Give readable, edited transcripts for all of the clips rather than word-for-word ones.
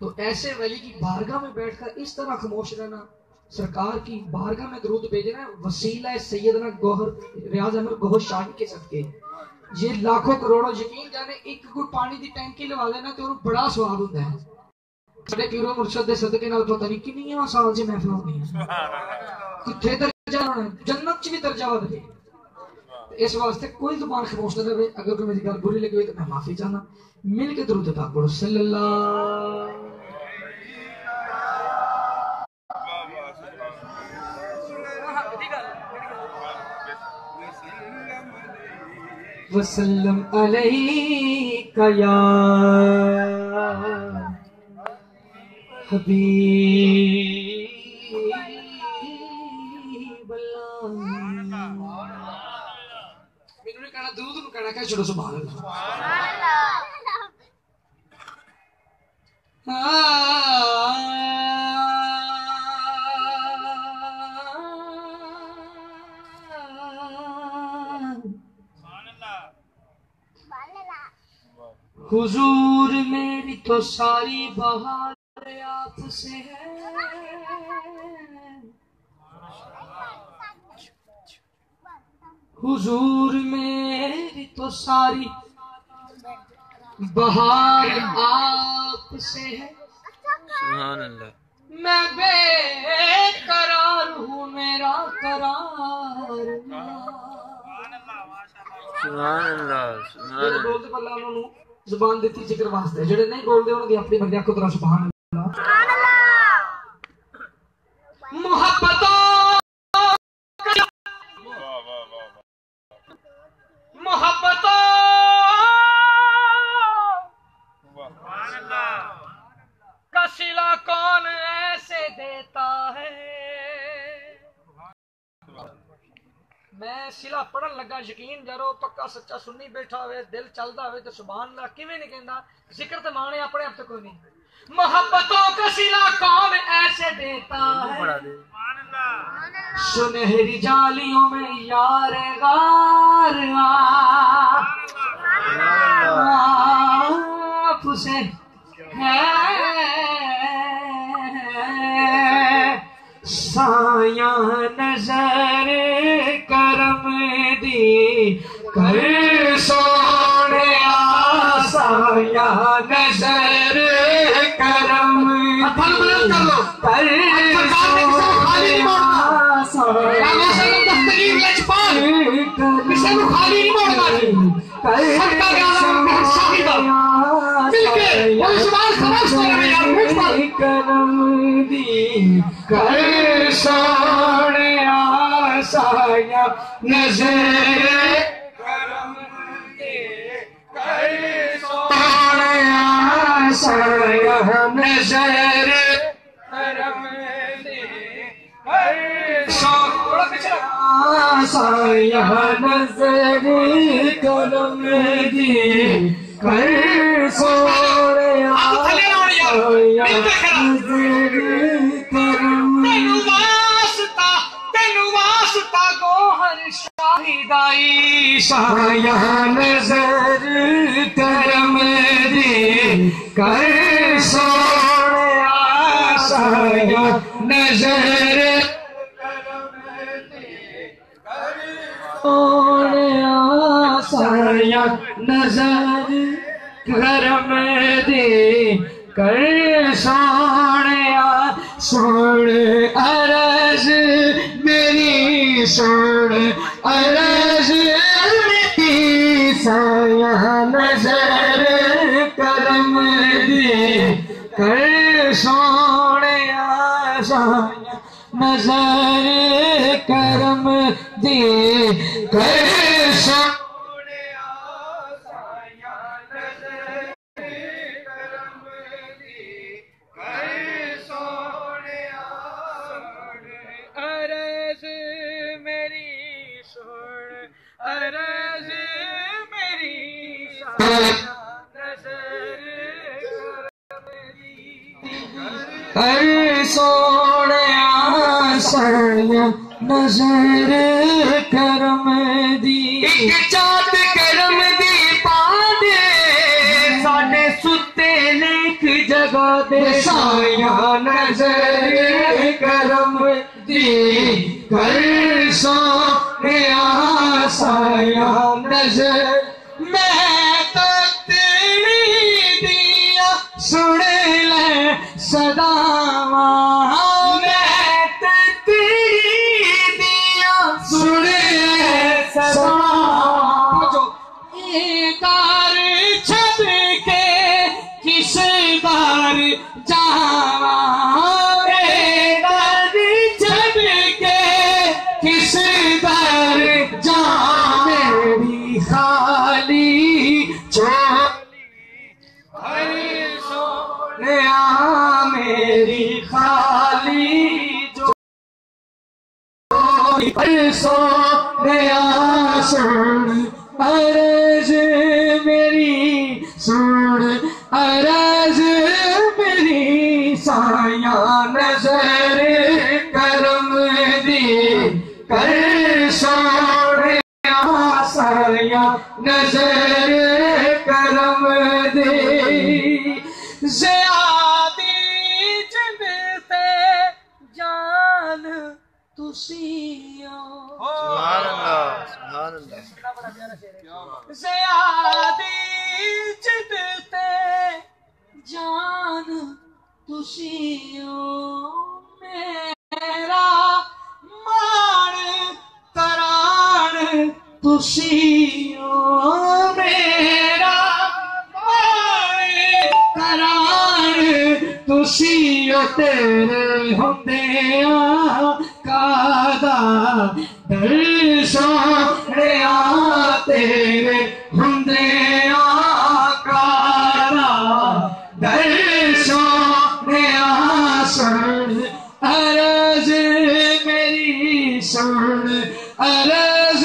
तो ऐसे वली की बारगाह में बैठकर इस तरह खामोश रहना, सरकार की बारगाह में दरूद भेजना, वसीला सैयदना गौहर रियाज अहमद गौहर शाही के सदके ये लाखों करोड़ों यकीन जाने एक कोई पानी की टैंकी लगा देना तो बड़ा स्वाद होता है। साडे पीरो मुर्शद दे सदके नाल पता नहीं कितनी साल च महफिल होनी है, किथे दर्जा होना जन्नत च भी दर्जा हो जाए। इस वास्ते कोई जुबान खामोश न रहे। अगर कोई मेरी गल बुरी लगी हुई तो मैं माफी चाहना। मिल के दरूद पाक पढ़ो सल्लल्लाहु वसल्लम अलैका या हबीब अल्लाह। मैनू नहीं कहना दूध नूं कहना कह छोड़ो सुभान अल्लाह। हुजूर मेरी तो सारी बहार आपसे है, हुजूर मेरी तो सारी बहार आपसे है। सुभान अल्लाह। मैं बेकरार हूँ मेरा करार। सुभान अल्लाह। बोलते पल्ला उन्होंने जुबान दी जिक्र वास्ते, जेडे नहीं बोलते उन्होंने अपनी बंदे को तरह सुभान अल्लाह। मोहब्बतों का सिला कौन ऐसे देता है। मैं सिला पढ़न लगा यकीन जरो पक्का सच्चा सुन्नी बैठा हुए दिल चलता हुए तो सुभान अल्लाह किवें नहीं कहंदा। जिक्र तो माने अपने आप तो कोई नहीं। मोहब्बतों का सिला कौन ऐसे देता है, सुनहरी जालियों में यार गार आपसे है साया नजर करम दी कर सोने साया नजर करम कर करम दी कर सोने साया नजर करम दे कर सोने साया नजर करम दे कर साया नजर करम दे कर सोने साया नजर करम दे कर सोने साया नजर करम दे कर सोने साया नजर करम दे कर सोने सुन अरज मेरी सुन अरज मेरी साया नजर करम दे कर सोने साया नजर करम दे कर सोने साया नजर करम दे कर सोने अरज मेरी सुन अरज मेरी कर सोने साया नजर करम दी। एक चाँद करम नजर करम दी कर सोने आसाया नजर मैं तो तेरी दिया सुन ले सदावा मैं तो तेरी दिया सुन ले सदावा दार छद के किस दार जावा दार छद के किस दार जा मेरी खाली चोली सोने मेरी खाली सोने सुन अरज मेरी सुन अरज मेरी साया नजर करम दी कर सोने साया नजर करम दे ज़ियादी जिंदते जान तुसियो सुभान अल्लाह ज़ियादी जिंदते जान तुसियो मेरा मान तरान तुसियो मेरा मान तरान तुसियो तेरे होंदे कादा दर सोने तेरे होंदे कादा दर सोने सुन अरज मेरी सुन अरज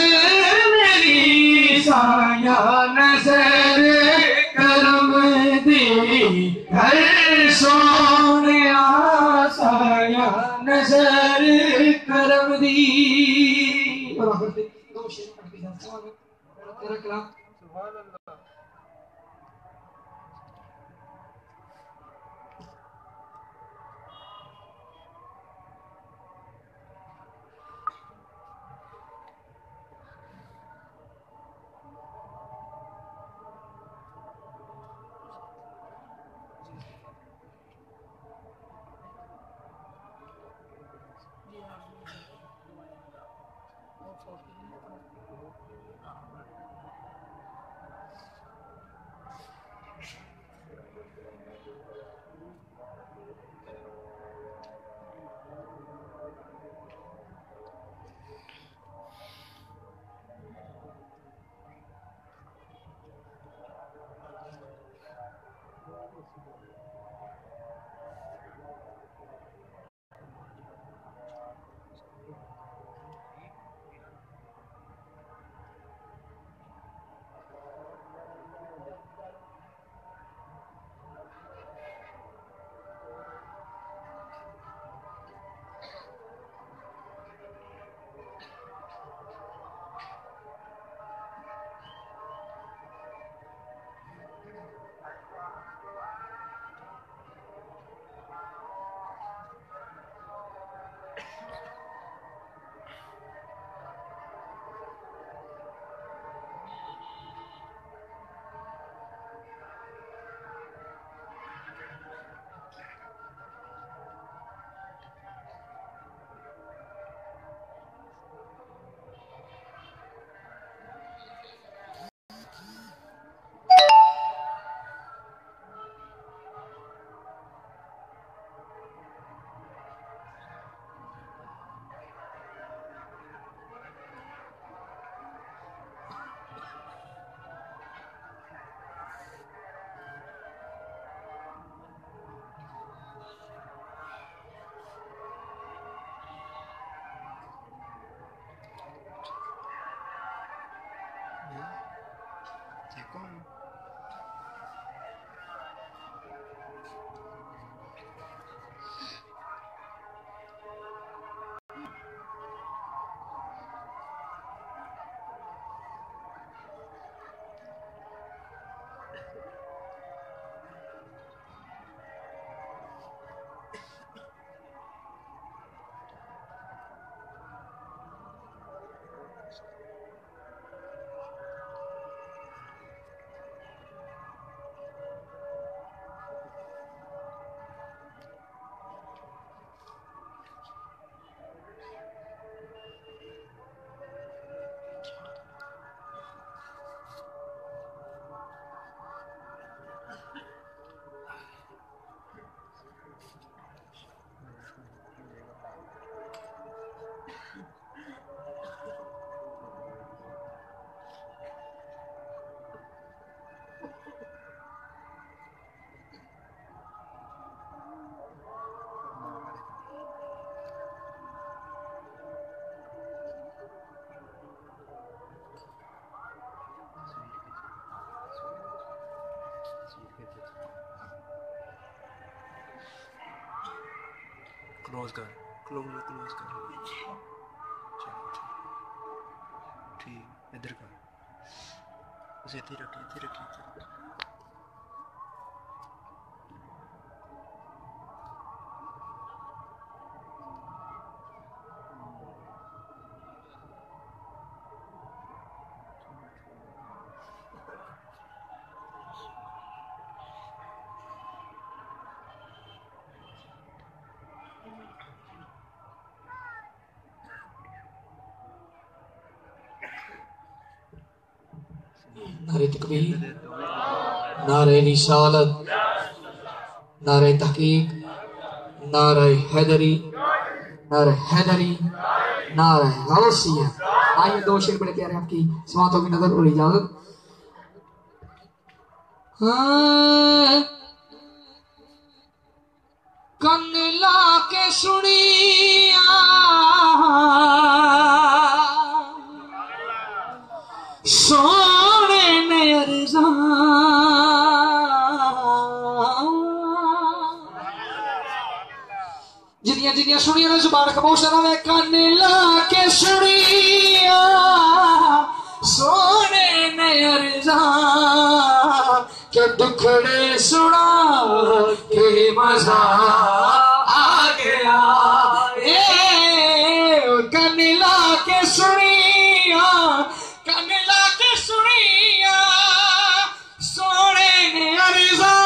मेरी साया नजर करम दी घर सोने साया नजर करम दी और आखिर में दो शेर पढ़ के जाता हूं तेरा कलाम सुभान अल्लाह क्लोज कर, क्लोज कर। ठीक, इधर कर, उसे इधर रखिए। नारे तकबीर, नारे रिसालत, नारे तहकीक, नारे हैदरी, नारे गौसिया। आइए दो शेर बड़े प्यारे आपकी समातों की नजर और इजाजत। कन ला के सुनिया सोने ने अर्ज़ा जिनिया जिनिया सुनिया ने जुबान खामोश ना वे। कन ला के सुनिया सोने ने अर्ज़ा के दुखड़े सुना के मजा आ गया। कन ला के सुनिया सोने ने अर्ज़ा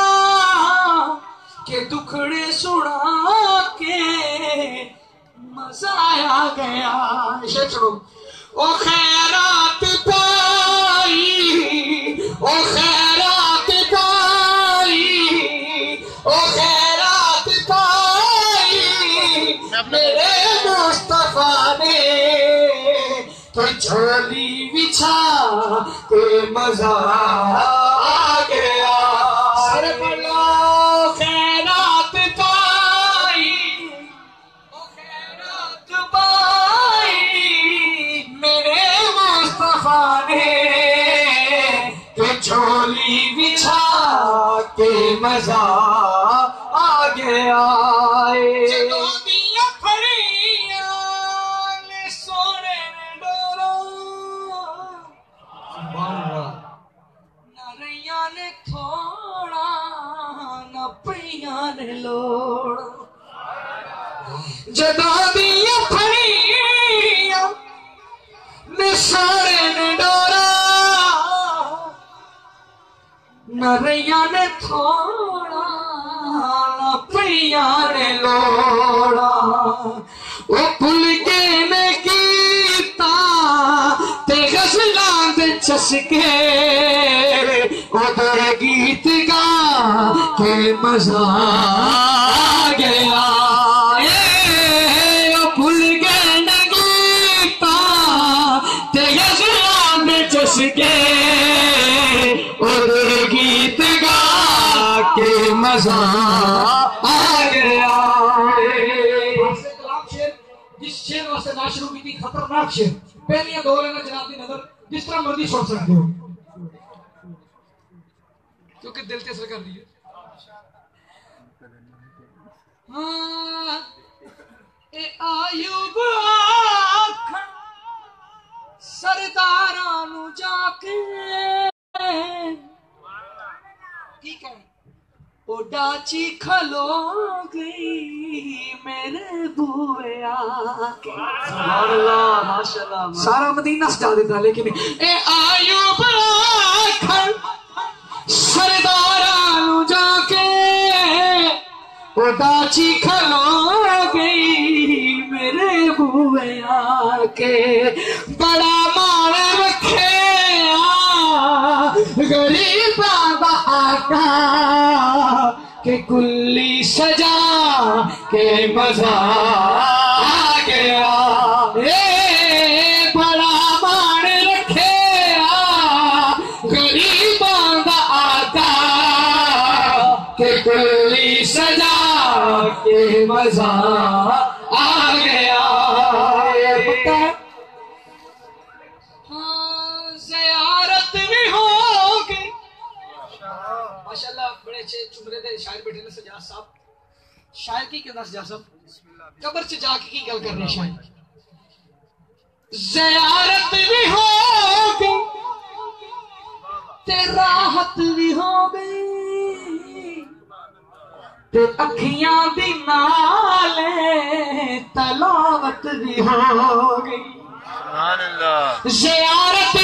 के दुखड़े सुना के मजा आ गया। सुनो ओ खैरात पाई, ओ खैरात पाई, ओ खैरात पाई मेरे मुस्तफा ने तो झोली बिछा के मजा आ गया। सारे पढ़ लो। खैरात पाई, ओ खैरात पाई मेरे मुस्तफा ने तो झोली बिछा के मजा आ गया। जदों दिया फड़िया ने सोने ने डोरा नरिया ने थोड़ा न पिया ने लोड़ा। वो भुल के ने कीता ते गज़लां दे चसके उधर गीत गा के मजा आ गया। के और गीत गा के मजा आ गया। जिस शेर वास्ते ना शुरू की थी खतरनाक शेर, पहली दो लेना जनाब की नजर जिस तरह मर्जी छोड़ सकते हो क्योंकि दिल से असर कर दिए। आयुब सरदारां नू जाके ठीक है ओ डाची खलो गई मेरे बुए आके। माशाल्लाह सारा मदीना सजा देता। लेकिन ए आयुब सरदारां नू जाके ओ डाची खलो गई मेरे बुए आके। बड़ा मान रखे गरीबां दा आका के कुल्ली सजा के मजा आ गया। बड़ा मान रखे गरीबां दा आका के कुल्ली सजा के मजा आ गया। ज़ियारत भी होगी। माशाल्लाह बड़े अच्छे चुमरे दे शायर बैठे ने सजाद साहब। शायद की कहना जा सब कब्र च जाके की गल करनी शायद ज़ियारत भी हो गई ते राहत भी हो गई ते अखियां दी नाले तलावत भी हो गई। सुभान अल्लाह। ज़ियारत